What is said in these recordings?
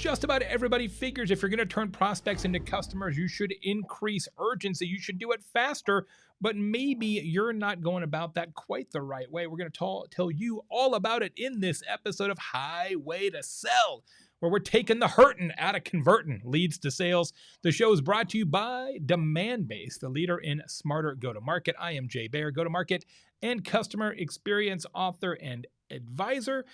Just about everybody figures if you're going to turn prospects into customers, you should increase urgency. You should do it faster, but maybe you're not going about that quite the right way. We're going to tell you all about it in this episode of Highway to Sell, where we're taking the hurtin' out of converting leads to sales. The show is brought to you by Demandbase, the leader in smarter go-to-market. I am Jay Baer, go-to-market and customer experience author and advisor.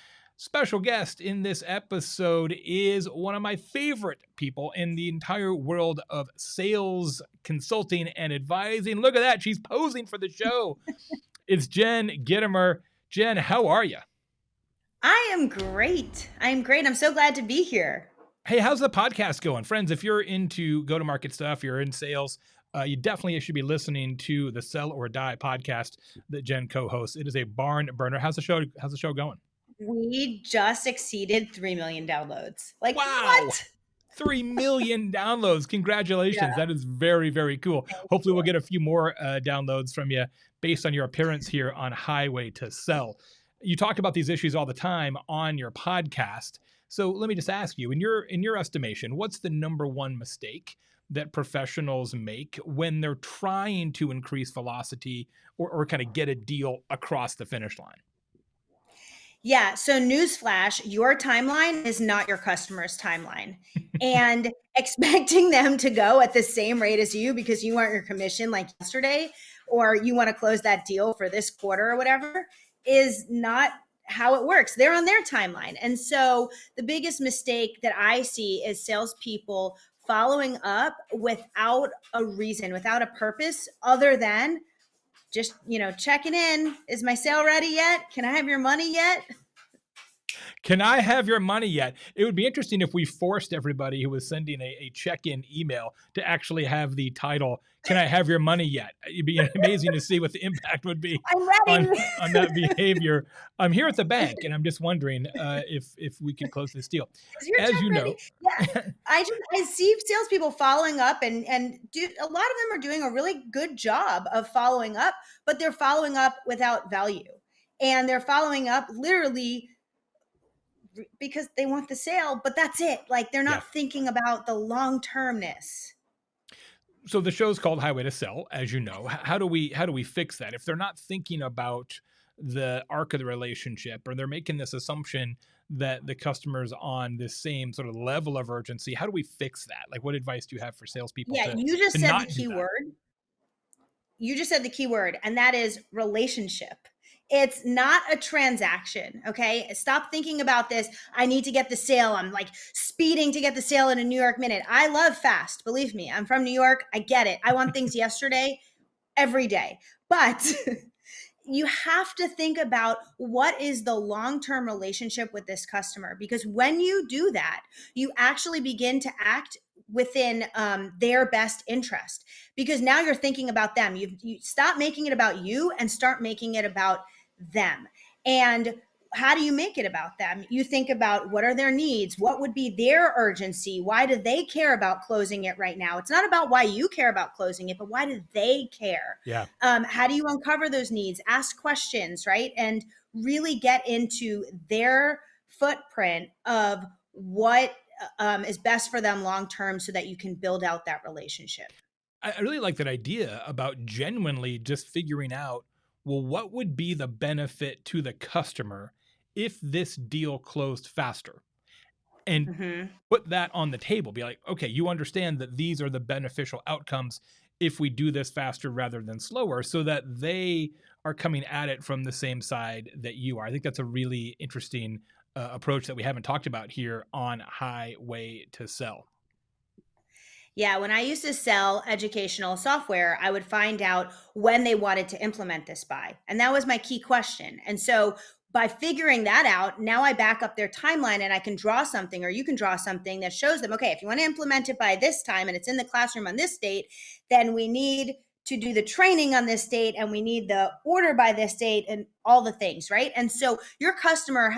Special guest in this episode is one of my favorite people in the entire world of sales, consulting, and advising. Look at that. She's posing for the show. It's Jen Gitomer. Jen, how are you? I am great. I'm so glad to be here. Hey, how's the podcast going? Friends, if you're into go-to-market stuff, you're in sales, you definitely should be listening to the Sell or Die podcast that Jen co-hosts. It is a barn burner. How's the show going? We just exceeded 3 million downloads. Like, wow. What? 3 million downloads. Congratulations. Yeah. That is very, very cool. Hopefully we'll get a few more downloads from you based on your appearance here on Highway to Sell. You talk about these issues all the time on your podcast. So let me just ask you, in your estimation, what's the number one mistake that professionals make when they're trying to increase velocity or kind of get a deal across the finish line? Yeah. So newsflash, your timeline is not your customer's timeline. And expecting them to go at the same rate as you because you want your commission like yesterday, or you want to close that deal for this quarter or whatever, is not how it works. They're on their timeline. And so the biggest mistake that I see is salespeople following up without a reason, without a purpose other than just, checking in. Is my sale ready yet? Can I have your money yet? Can I have your money yet? It would be interesting if we forced everybody who was sending a check-in email to actually have the title, "Can I have your money yet?" It'd be amazing to see what the impact would be on that behavior. I'm here at the bank, and I'm just wondering if we can close this deal. As you know, yeah, I see salespeople following up, and a lot of them are doing a really good job of following up, but they're following up without value, and they're following up literally because they want the sale, but that's it. Like, they're not thinking about the long-termness. So the show's called Highway to Sell, as you know. How do we fix that? If they're not thinking about the arc of the relationship, or they're making this assumption that the customer's on the same sort of level of urgency, how do we fix that? Like, what advice do you have for salespeople? Yeah, you just said the key word. You just said the key word, and that is relationship. It's not a transaction, okay? Stop thinking about this. I need to get the sale. I'm like speeding to get the sale in a New York minute. I love fast. Believe me, I'm from New York. I get it. I want things yesterday, every day. But you have to think about what is the long-term relationship with this customer, because when you do that, you actually begin to act within their best interest, because now you're thinking about them. You stop making it about you and start making it about them. And how do you make it about them? You think about, what are their needs? What would be their urgency? Why do they care about closing it right now? It's not about why you care about closing it, but why do they care? Yeah. How do you uncover those needs? Ask questions, right? And really get into their footprint of what is best for them long-term, so that you can build out that relationship. I really like that idea about genuinely just figuring out, well, what would be the benefit to the customer if this deal closed faster? And put that on the table. Be like, okay, you understand that these are the beneficial outcomes if we do this faster rather than slower, so that they are coming at it from the same side that you are. I think that's a really interesting approach that we haven't talked about here on Highway to Sell. Yeah, when I used to sell educational software, I would find out when they wanted to implement this by. And that was my key question. And so by figuring that out, now I back up their timeline, and I can draw something, or you can draw something that shows them, okay, if you want to implement it by this time and it's in the classroom on this date, then we need to do the training on this date, and we need the order by this date, and all the things, right? And so your customer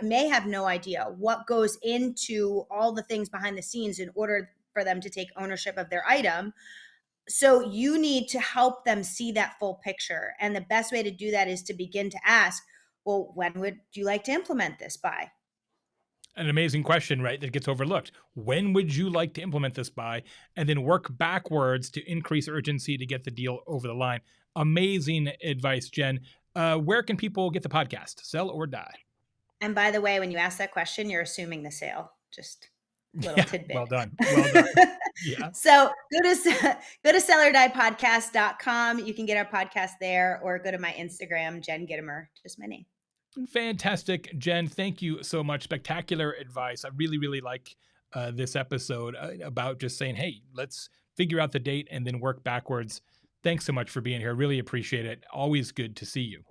may have no idea what goes into all the things behind the scenes in order for them to take ownership of their item. So you need to help them see that full picture. And the best way to do that is to begin to ask, well, when would you like to implement this by? An amazing question, right? That gets overlooked. When would you like to implement this by? And then work backwards to increase urgency to get the deal over the line. Amazing advice, Jen. Where can people get the podcast? Sell or Die? And by the way, when you ask that question, you're assuming the sale. Just little Yeah, tidbit. well done. Well done. Yeah. So go to sellerdiepodcast.com. You can get our podcast there, or go to my Instagram, Jen Gitomer, just my name. Fantastic, Jen. Thank you so much. Spectacular advice. I really, really like this episode about just saying, hey, let's figure out the date and then work backwards. Thanks so much for being here. Really appreciate it. Always good to see you.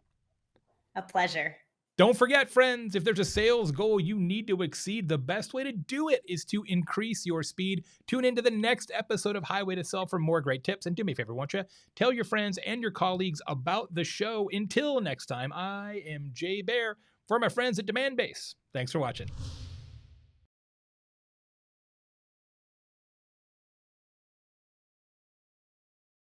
A pleasure. Don't forget, friends, if there's a sales goal you need to exceed, the best way to do it is to increase your speed. Tune into the next episode of Highway to Sell for more great tips. And do me a favor, won't you? Tell your friends and your colleagues about the show. Until next time, I am Jay Bear for my friends at Demandbase. Thanks for watching.